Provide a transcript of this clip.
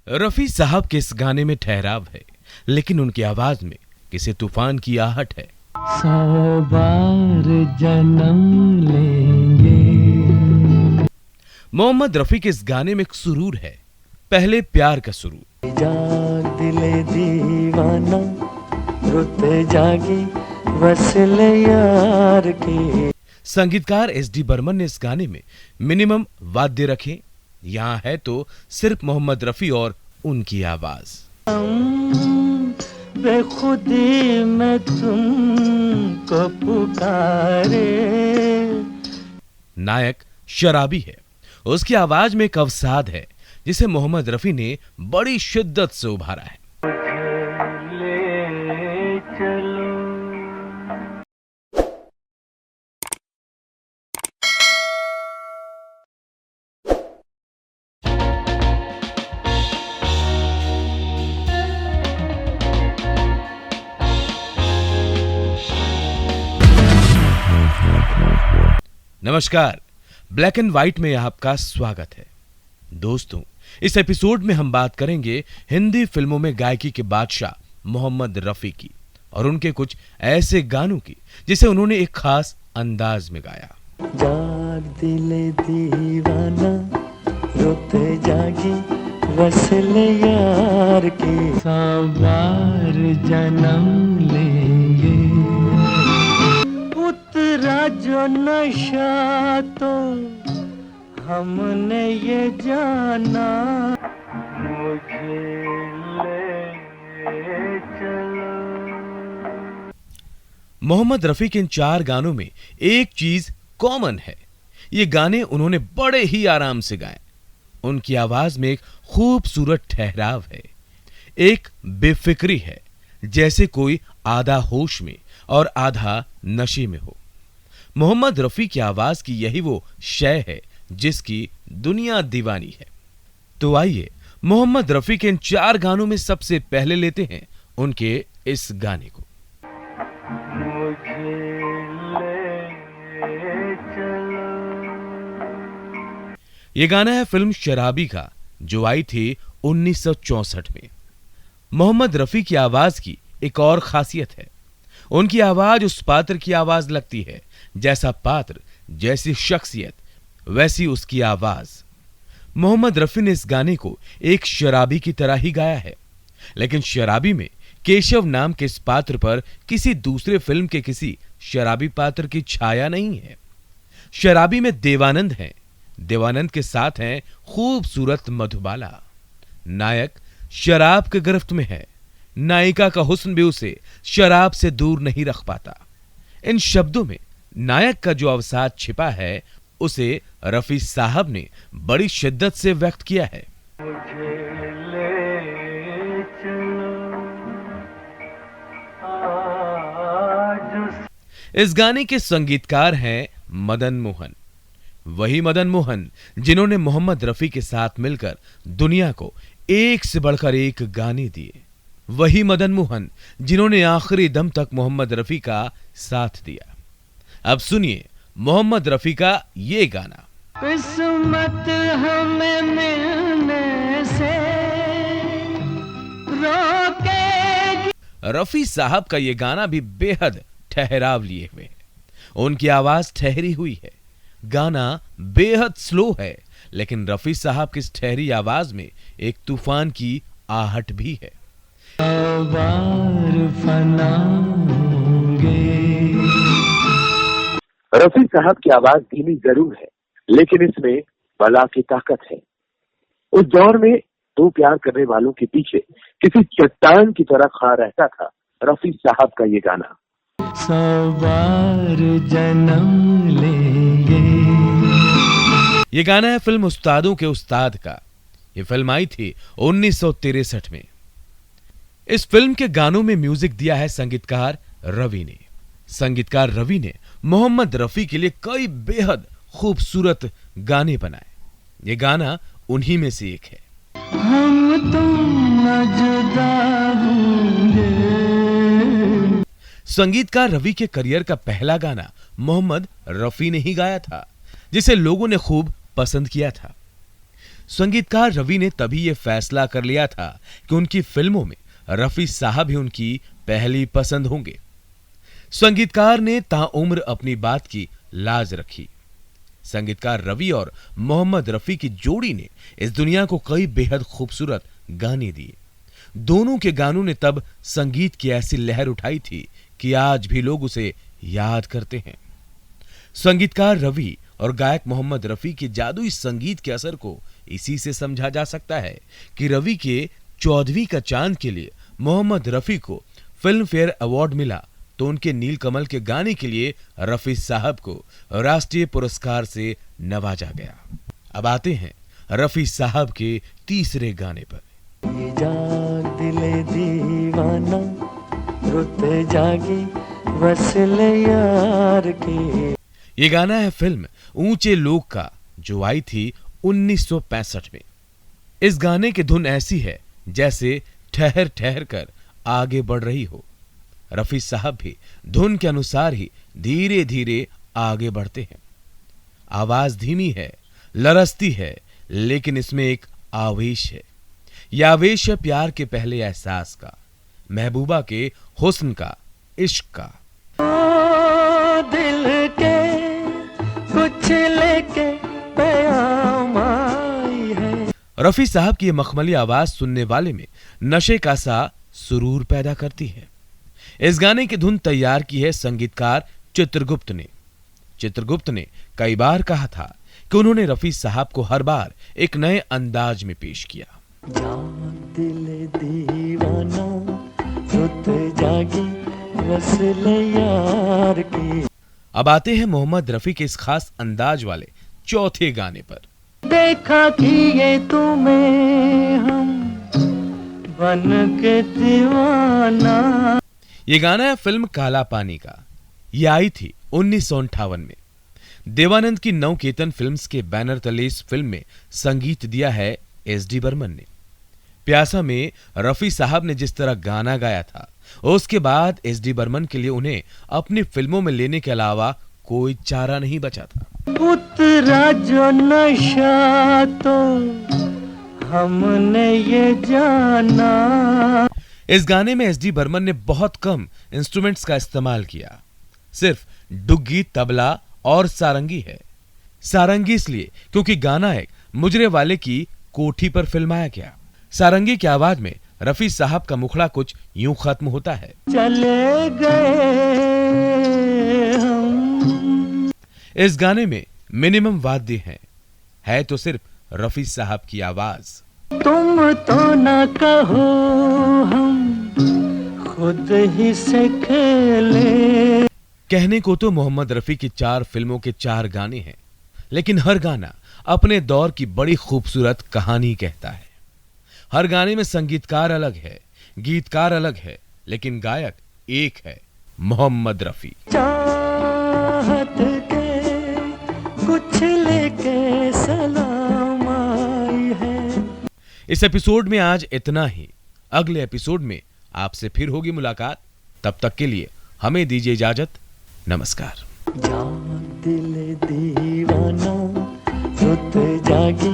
रफी साहब के इस गाने में ठहराव है, लेकिन उनकी आवाज में किसी तूफान की आहट है। 100 बार जन्म लेंगे। मोहम्मद रफी के इस गाने में एक सुरूर है, पहले प्यार का सुरूर। जाग दिले दीवाना, रुत जागी वसल यार के। संगीतकार एसडी बर्मन ने इस गाने में मिनिमम वाद्य रखे, यहाँ है तो सिर्फ मोहम्मद रफी और उनकी आवाज। बेखुदी में तुमको पुकारे। नायक शराबी है, उसकी आवाज में एक अवसाद है जिसे मोहम्मद रफी ने बड़ी शिद्दत से उभारा है। ले चलो। नमस्कार, ब्लैक एंड व्हाइट में आपका स्वागत है। दोस्तों, इस एपिसोड में हम बात करेंगे हिंदी फिल्मों में गायकी के बादशाह मोहम्मद रफी की और उनके कुछ ऐसे गानों की जिसे उन्होंने एक खास अंदाज में गाया। जाग दिले दीवाना, रोते जागी वसल यार के। 100 बार जन्म लेंगे। उतरा जो नशा तो हमने ये जाना। मुझे ले चलो। मोहम्मद रफी के इन 4 गानों में एक चीज कॉमन है, ये गाने उन्होंने बड़े ही आराम से गाए। उनकी आवाज में एक खूबसूरत ठहराव है, एक बेफिक्री है, जैसे कोई आधा होश में और आधा नशे में हो। मोहम्मद रफी की आवाज की यही वो शय है जिसकी दुनिया दीवानी है। तो आइए मोहम्मद रफी के इन 4 गानों में सबसे पहले लेते हैं उनके इस गाने को। मुझे ले चलो। यह गाना है फिल्म शराबी का, जो आई थी 1964 में। मोहम्मद रफी की आवाज की एक और खासियत है, उनकी आवाज उस पात्र की आवाज लगती है, जैसा पात्र जैसी शख्सियत वैसी उसकी आवाज। मोहम्मद रफी ने इस गाने को एक शराबी की तरह ही गाया है, लेकिन शराबी में केशव नाम के इस पात्र पर किसी दूसरे फिल्म के किसी शराबी पात्र की छाया नहीं है। शराबी में देवानंद हैं, देवानंद के साथ हैं खूबसूरत मधुबाला। नायक शराब के गिरफ्त में है, नायिका का हुस्न भी उसे शराब से दूर नहीं रख पाता। इन शब्दों में नायक का जो अवसाद छिपा है उसे रफी साहब ने बड़ी शिद्दत से व्यक्त किया है। मुझे ले चलो आज। इस गाने के संगीतकार हैं मदन मोहन, वही मदन मोहन जिन्होंने मोहम्मद रफी के साथ मिलकर दुनिया को एक से बढ़कर एक गाने दिए, वही मदन मोहन जिन्होंने आखिरी दम तक मोहम्मद रफी का साथ दिया। अब सुनिए मोहम्मद रफी का ये गाना। किस्मत हमें मिलने से रोकेगी। रफी साहब का ये गाना भी बेहद ठहराव लिए हुए है, उनकी आवाज ठहरी हुई है। गाना बेहद स्लो है, लेकिन रफी साहब की इस ठहरी आवाज में एक तूफान की आहट भी है। बार फना होंगे। रफी साहब की आवाज धीमी जरूर है, लेकिन इसमें बला की ताकत है। उस दौर में 2 प्यार करने वालों के पीछे किसी चट्टान की तरह खड़ा रहता था रफी साहब का ये गाना। 100 बार जन्म लेंगे। ये गाना है फिल्म उस्तादों के उस्ताद का। ये फिल्म आई थी 1963 में। इस फिल्म के गानों में म्यूजिक दिया है संगीतकार रवि ने। संगीतकार रवि ने मोहम्मद रफी के लिए कई बेहद खूबसूरत गाने बनाए। ये गाना उन्हीं में से एक है। हम तुम न जुदा होंगे। संगीतकार रवि के करियर का पहला गाना मोहम्मद रफी ने ही गाया था, जिसे लोगों ने खूब पसंद किया था। संगीतकार रवि ने तभी यह फैसला कर लिया था कि उनकी फिल्मों में रफी साहब ही उनकी पहली पसंद होंगे। संगीतकार ने ताउम्र अपनी बात की लाज रखी। संगीतकार रवि और मोहम्मद रफी की जोड़ी ने इस दुनिया को कई बेहद खूबसूरत गाने दिए। दोनों के गानों ने तब संगीत की ऐसी लहर उठाई थी कि आज भी लोग उसे याद करते हैं। संगीतकार रवि और गायक मोहम्मद रफी के जादुई संगीत के असर को इसी से समझा जा सकता है कि रवि के 14वीं का चांद के लिए मोहम्मद रफी को फिल्म फेयर अवार्ड मिला तो उनके नीलकमल के गाने के लिए रफी साहब को राष्ट्रीय पुरस्कार से नवाजा गया। अब आते हैं रफी साहब के तीसरे गाने पर। जाग दिले दीवाना रुत जागी वसल यार के। ये गाना है फिल्म ऊंचे लोग का, जो आई थी 1965 में। इस गाने की धुन ऐसी है जैसे ठहर ठहर कर आगे बढ़ रही हो। रफी साहब भी धुन के अनुसार ही धीरे धीरे आगे बढ़ते हैं। आवाज धीमी है, लरसती है, लेकिन इसमें एक आवेश है। यह आवेश है प्यार के पहले एहसास का, महबूबा के हुस्न का, इश्क का। दिल के कुछ लेके प्याम आई है। रफी साहब की यह मखमली आवाज सुनने वाले में नशे का सा सुरूर पैदा करती है। इस गाने की धुन तैयार की है संगीतकार चित्रगुप्त ने। चित्रगुप्त ने कई बार कहा था कि उन्होंने रफी साहब को हर बार एक नए अंदाज में पेश किया। दिल दीवाना रुत जागी वसल यार की। अब आते हैं मोहम्मद रफी के इस खास अंदाज वाले चौथे गाने पर। देखा कि ये तुम्हें हम बन के दीवाना। ये गाना है फिल्म काला पानी का। ये आई थी 1958 में। देवानंद की नवकेतन फिल्म्स के बैनर तले इस फिल्म में संगीत दिया है एस.डी. बर्मन ने। प्यासा में रफी साहब ने जिस तरह गाना गाया था, उसके बाद एस.डी. बर्मन के लिए उन्हें अपनी फिल्मों में लेने के अलावा कोई चारा नहीं बचा था। उतरा जो नशा तो हमने ये जाना। इस गाने में एस.डी. बर्मन ने बहुत कम इंस्ट्रूमेंट्स का इस्तेमाल किया। सिर्फ डुग्गी, तबला और सारंगी है। सारंगी इसलिए क्योंकि गाना एक मुजरे वाले की कोठी पर फिल्माया गया। सारंगी की आवाज में रफी साहब का मुखड़ा कुछ यूं खत्म होता है। चले गए हम। इस गाने में मिनिमम वाद्य है तो सिर्फ रफी साहब की आवाज। तुम तो ना कहो हम खुद ही से खेले। कहने को तो मोहम्मद रफी की 4 फिल्मों के 4 गाने हैं, लेकिन हर गाना अपने दौर की बड़ी खूबसूरत कहानी कहता है। हर गाने में संगीतकार अलग है, गीतकार अलग है, लेकिन गायक एक है, मोहम्मद रफी। चाहत के कुछ लेके सलाम आई है। इस एपिसोड में आज इतना ही। अगले एपिसोड में आपसे फिर होगी मुलाकात। तब तक के लिए हमें दीजिए इजाजत। नमस्कार। दिल दीवाना रुत जागी